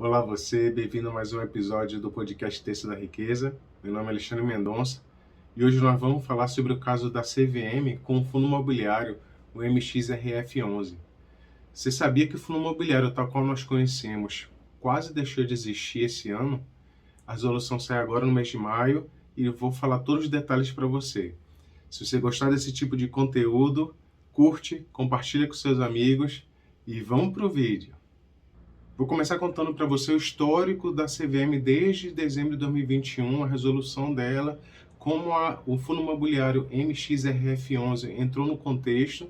Olá você, bem-vindo a mais um episódio do podcast Terça da Riqueza. Meu nome é Alexandre Mendonça e hoje nós vamos falar sobre o caso da CVM com o fundo imobiliário, o MXRF11. Você sabia que o fundo imobiliário tal qual nós conhecemos quase deixou de existir esse ano? A resolução sai agora no mês de maio e eu vou falar todos os detalhes para você. Se você gostar desse tipo de conteúdo, curte, compartilha com seus amigos e vamos para o vídeo. Vou começar contando para você o histórico da CVM desde dezembro de 2021, a resolução dela, como o fundo imobiliário MXRF11 entrou no contexto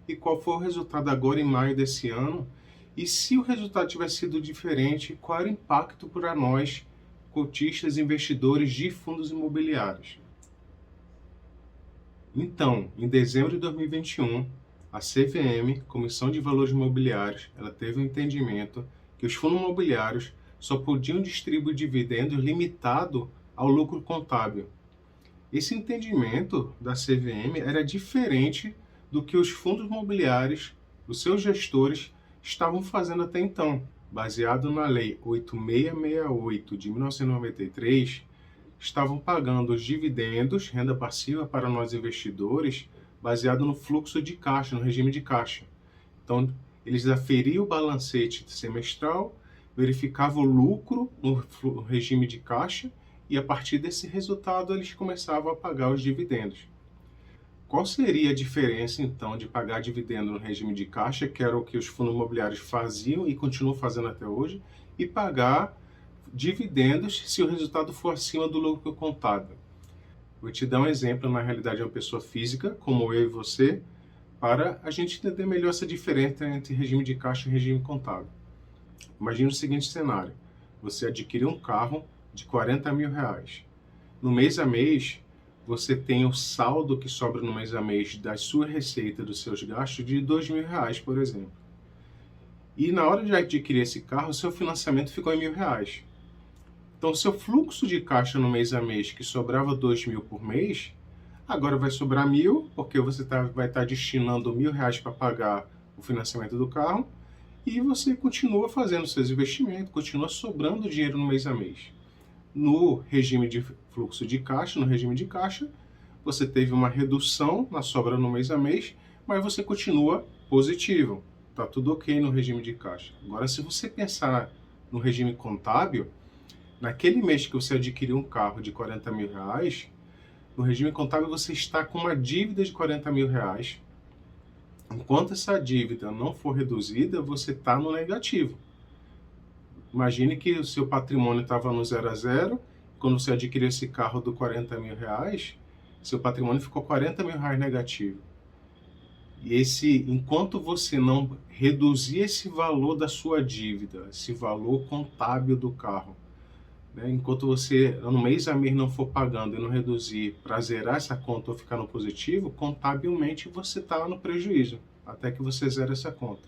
e qual foi o resultado agora em maio desse ano. E se o resultado tivesse sido diferente, qual era o impacto para nós, cotistas e investidores de fundos imobiliários. Então, em dezembro de 2021, a CVM, Comissão de Valores Imobiliários, ela teve um entendimento que os fundos imobiliários só podiam distribuir dividendos limitado ao lucro contábil. Esse entendimento da CVM era diferente do que os fundos imobiliários, os seus gestores, estavam fazendo até então. Baseado na Lei 8668 de 1993, estavam pagando os dividendos, renda passiva para nós investidores, baseado no fluxo de caixa, no regime de caixa. Então, eles aferiam o balancete semestral, verificavam o lucro no regime de caixa e, a partir desse resultado, eles começavam a pagar os dividendos. Qual seria a diferença, então, de pagar dividendo no regime de caixa, que era o que os fundos imobiliários faziam e continuam fazendo até hoje, e pagar dividendos se o resultado for acima do lucro contábil? Vou te dar um exemplo, na realidade, de uma pessoa física, como eu e você, para a gente entender melhor essa diferença entre regime de caixa e regime contábil. Imagine o seguinte cenário: você adquiriu um carro de R$40 mil. No mês a mês, você tem o saldo que sobra no mês a mês da sua receita, dos seus gastos, de R$2 mil, por exemplo. E na hora de adquirir esse carro, o seu financiamento ficou em R$1.000. Então, seu fluxo de caixa no mês a mês, que sobrava R$2 mil por mês, agora vai sobrar R$1.000, porque você vai estar destinando R$1.000 para pagar o financiamento do carro, e você continua fazendo seus investimentos, continua sobrando dinheiro no mês a mês. No regime de fluxo de caixa, no regime de caixa, você teve uma redução na sobra no mês a mês, mas você continua positivo. Está tudo ok no regime de caixa. Agora, se você pensar no regime contábil, naquele mês que você adquiriu um carro de R$40 mil, no regime contábil você está com uma dívida de R$40 mil. Enquanto essa dívida não for reduzida, você está no negativo. Imagine que o seu patrimônio estava no 0 a 0, quando você adquiriu esse carro do R$40 mil, seu patrimônio ficou R$40 mil negativo. E enquanto você não reduzir esse valor da sua dívida, esse valor contábil do carro, enquanto você, no mês a mês, não for pagando e não reduzir para zerar essa conta ou ficar no positivo, contabilmente você está no prejuízo, até que você zere essa conta.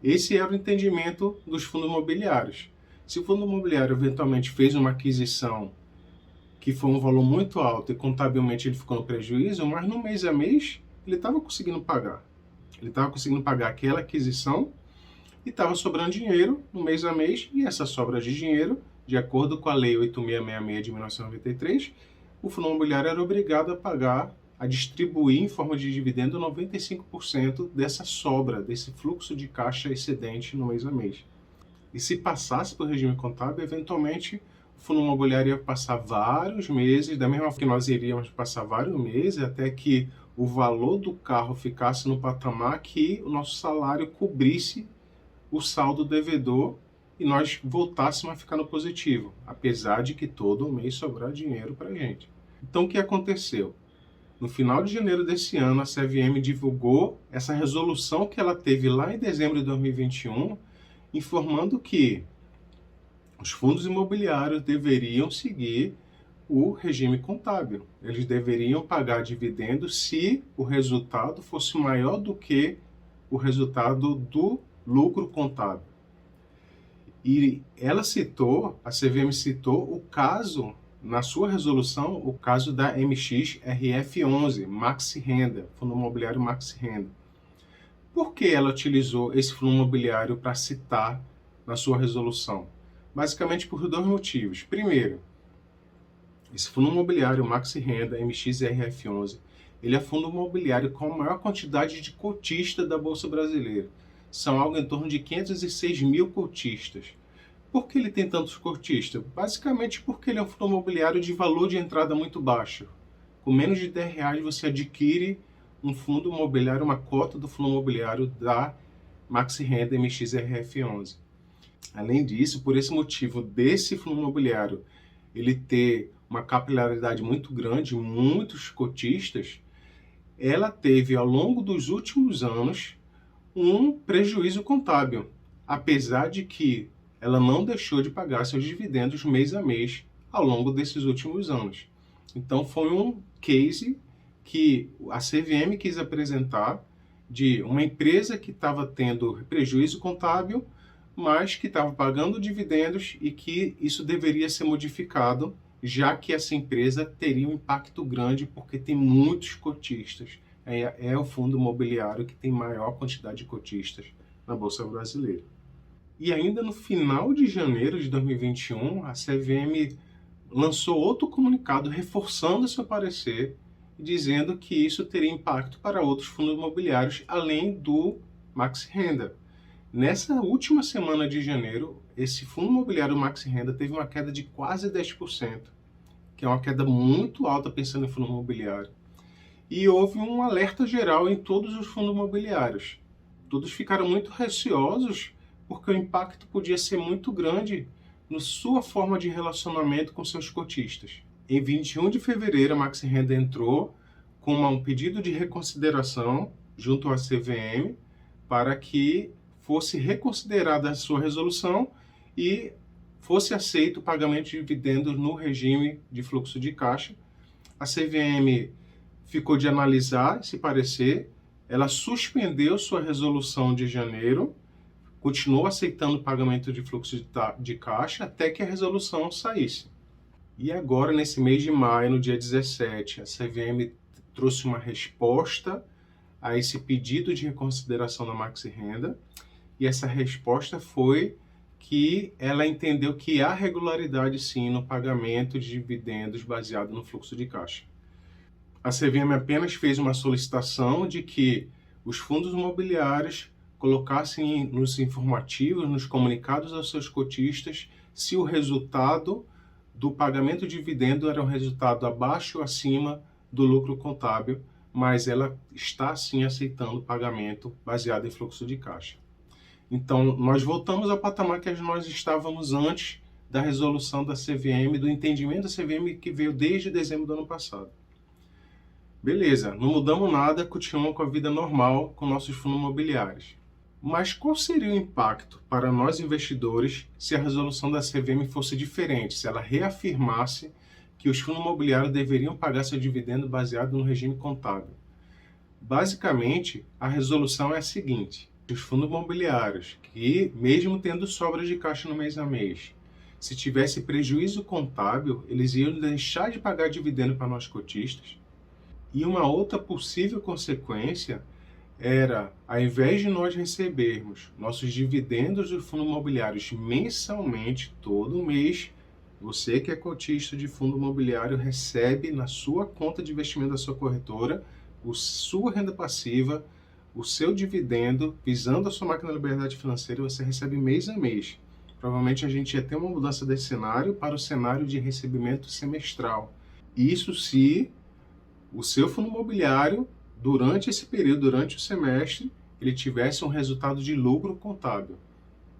Esse era o entendimento dos fundos imobiliários. Se o fundo imobiliário eventualmente fez uma aquisição que foi um valor muito alto e contabilmente ele ficou no prejuízo, mas no mês a mês ele estava conseguindo pagar. Ele estava conseguindo pagar aquela aquisição e estava sobrando dinheiro no mês a mês, e essa sobra de dinheiro, de acordo com a Lei 8666 de 1993, o fundo imobiliário era obrigado a pagar, a distribuir em forma de dividendo 95% dessa sobra, desse fluxo de caixa excedente no mês a mês. E se passasse para o regime contábil, eventualmente o fundo imobiliário ia passar vários meses, da mesma forma que nós iríamos passar vários meses, até que o valor do carro ficasse no patamar que o nosso salário cobrisse o saldo devedor e nós voltássemos a ficar no positivo, apesar de que todo mês sobrar dinheiro para a gente. Então, o que aconteceu? No final de janeiro desse ano, a CVM divulgou essa resolução que ela teve lá em dezembro de 2021, informando que os fundos imobiliários deveriam seguir o regime contábil. Eles deveriam pagar dividendos se o resultado fosse maior do que o resultado do lucro contábil. E a CVM citou o caso, na sua resolução, o caso da MXRF11, Maxi Renda, Fundo Imobiliário Maxi Renda. Por que ela utilizou esse fundo imobiliário para citar na sua resolução? Basicamente por dois motivos. Primeiro, esse fundo imobiliário Maxi Renda MXRF11, ele é fundo imobiliário com a maior quantidade de cotistas da Bolsa Brasileira. São algo em torno de 506 mil cotistas. Por que ele tem tantos cotistas? Basicamente porque ele é um fundo imobiliário de valor de entrada muito baixo. Com menos de R$10 você adquire um fundo imobiliário, uma cota do fundo imobiliário da Maxi Renda MXRF11. Além disso, por esse motivo desse fundo imobiliário ele ter uma capilaridade muito grande, muitos cotistas, ela teve ao longo dos últimos anos um prejuízo contábil, apesar de que ela não deixou de pagar seus dividendos mês a mês ao longo desses últimos anos. Então foi um case que a CVM quis apresentar de uma empresa que estava tendo prejuízo contábil, mas que estava pagando dividendos e que isso deveria ser modificado, já que essa empresa teria um impacto grande porque tem muitos cotistas. É o fundo imobiliário que tem maior quantidade de cotistas na Bolsa Brasileira. E ainda no final de janeiro de 2021, a CVM lançou outro comunicado reforçando seu parecer, dizendo que isso teria impacto para outros fundos imobiliários, além do Maxi Renda. Nessa última semana de janeiro, esse fundo imobiliário Maxi Renda teve uma queda de quase 10%, que é uma queda muito alta pensando em fundo imobiliário. E houve um alerta geral em todos os fundos imobiliários. Todos ficaram muito receosos porque o impacto podia ser muito grande na sua forma de relacionamento com seus cotistas. Em 21 de fevereiro, a Maxi Renda entrou com um pedido de reconsideração junto à CVM para que fosse reconsiderada a sua resolução e fosse aceito o pagamento de dividendos no regime de fluxo de caixa. A CVM ficou de analisar esse parecer, ela suspendeu sua resolução de janeiro, continuou aceitando o pagamento de fluxo de caixa até que a resolução saísse. E agora, nesse mês de maio, no dia 17, a CVM trouxe uma resposta a esse pedido de reconsideração da Maxi Renda, e essa resposta foi que ela entendeu que há regularidade sim no pagamento de dividendos baseado no fluxo de caixa. A CVM apenas fez uma solicitação de que os fundos imobiliários colocassem nos informativos, nos comunicados aos seus cotistas, se o resultado do pagamento de dividendo era um resultado abaixo ou acima do lucro contábil, mas ela está sim aceitando o pagamento baseado em fluxo de caixa. Então, nós voltamos ao patamar que nós estávamos antes da resolução da CVM, do entendimento da CVM que veio desde dezembro do ano passado. Beleza, não mudamos nada, continuamos com a vida normal com nossos fundos imobiliários. Mas qual seria o impacto para nós investidores se a resolução da CVM fosse diferente, se ela reafirmasse que os fundos imobiliários deveriam pagar seu dividendo baseado no regime contábil? Basicamente, a resolução é a seguinte: os fundos imobiliários que, mesmo tendo sobras de caixa no mês a mês, se tivesse prejuízo contábil, eles iam deixar de pagar dividendo para nós cotistas. E uma outra possível consequência era, ao invés de nós recebermos nossos dividendos dos fundos imobiliários mensalmente, todo mês, você que é cotista de fundo imobiliário recebe na sua conta de investimento da sua corretora a sua renda passiva, o seu dividendo, visando a sua máquina de liberdade financeira, você recebe mês a mês. Provavelmente a gente ia ter uma mudança desse cenário para o cenário de recebimento semestral. Isso se o seu fundo imobiliário, durante esse período, durante o semestre, ele tivesse um resultado de lucro contábil.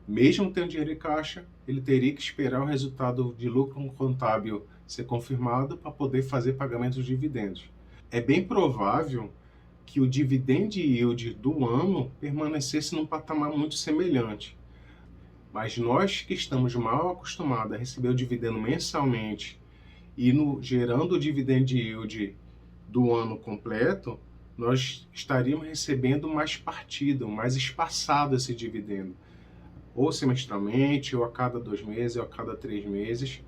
Mesmo tendo dinheiro em caixa, ele teria que esperar o resultado de lucro contábil ser confirmado para poder fazer pagamento de dividendos. É bem provável que o dividend yield do ano permanecesse num patamar muito semelhante. Mas nós que estamos mal acostumados a receber o dividendo mensalmente e gerando o dividend yield do ano completo, nós estaríamos recebendo mais partido, mais espaçado esse dividendo, ou semestralmente, ou a cada 2 meses, ou a cada 3 meses,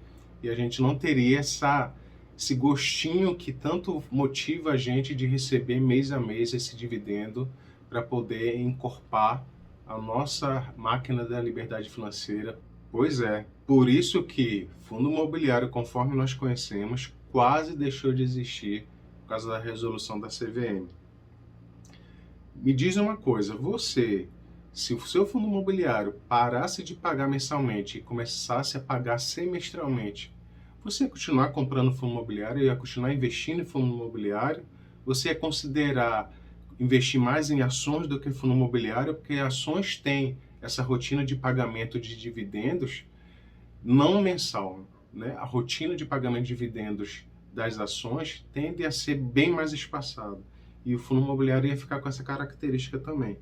e a gente não teria esse gostinho que tanto motiva a gente de receber mês a mês esse dividendo para poder encorpar a nossa máquina da liberdade financeira. Pois é, por isso que fundo imobiliário, conforme nós conhecemos, quase deixou de existir por causa da resolução da CVM. Me diz uma coisa, se o seu fundo imobiliário parasse de pagar mensalmente e começasse a pagar semestralmente, você ia continuar comprando fundo imobiliário, ia continuar investindo em fundo imobiliário, você ia considerar investir mais em ações do que fundo imobiliário, porque ações têm essa rotina de pagamento de dividendos não mensal, né? A rotina de pagamento de dividendos das ações tende a ser bem mais espaçada. E o fundo imobiliário ia ficar com essa característica também.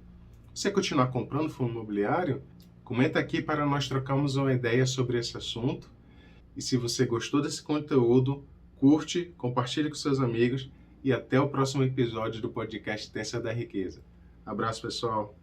Você continuar comprando fundo imobiliário? Comenta aqui para nós trocarmos uma ideia sobre esse assunto. E se você gostou desse conteúdo, curte, compartilhe com seus amigos e até o próximo episódio do podcast Tência da Riqueza. Abraço, pessoal!